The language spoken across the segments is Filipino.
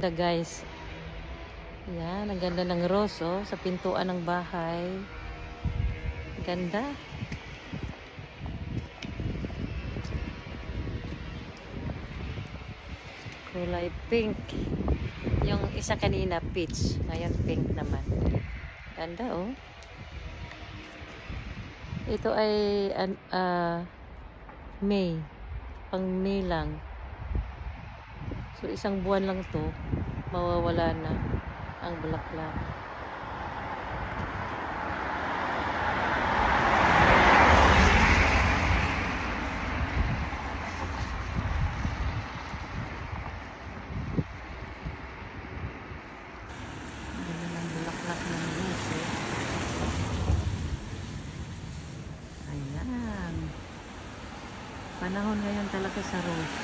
Guys, yan, ang ganda ng rose sa pintuan ng bahay. Ganda. Kulay pink. Yung isa kanina peach, ngayon pink naman. Ganda ito ay May, pang May lang. So isang buwan lang to, mawawala na ang bulaklak. Ganda ng bulaklak ng rose. Ayan. Panahon ngayon talaga sa rose.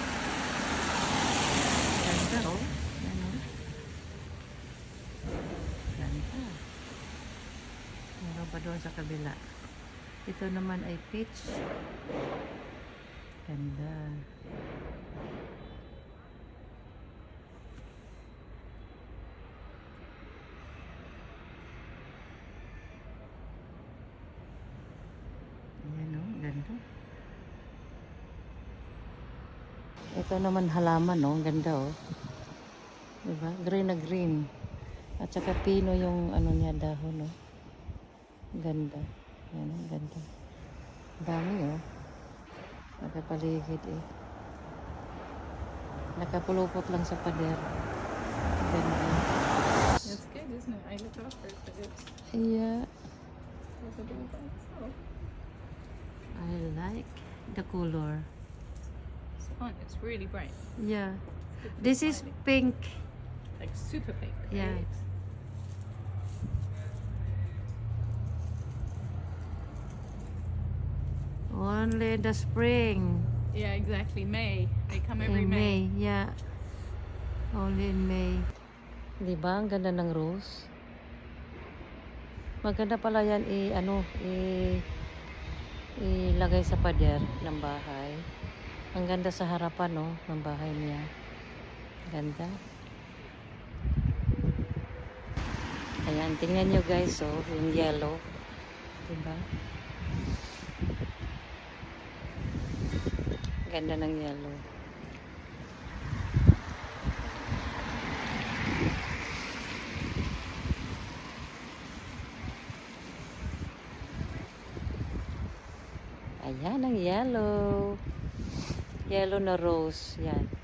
Ganda Ano? Ganda. Meron pa doon sa kabila. Ito naman ay peach. Ganda. Ayan ganda. Ito naman halaman ganda diba? Green na green. At saka pino yung ano niya dahon Ganda. Ayan ganda. Dami nakapaligid nakapulupot lang sa pader. Ganda. It's good, isn't it? I look after it, but it's Yeah. all by itself. I like the color. It's fun. It's really bright. Yeah. It's good for This is smiling. pink. Like super pink. Yeah. Right? Only in the spring. Yeah, exactly. May. They come every In May. May. Yeah. Only in May. Diba? Ang ganda ng rose. Maganda pala yan ilagay sa pader ng bahay. Ang ganda sa harapan ng bahay niya. Ganda. Ayan, tingnan nyo guys yung yellow. Diba? Ganda ng yellow. Ayan ang yellow. Yellow na rose. Yan.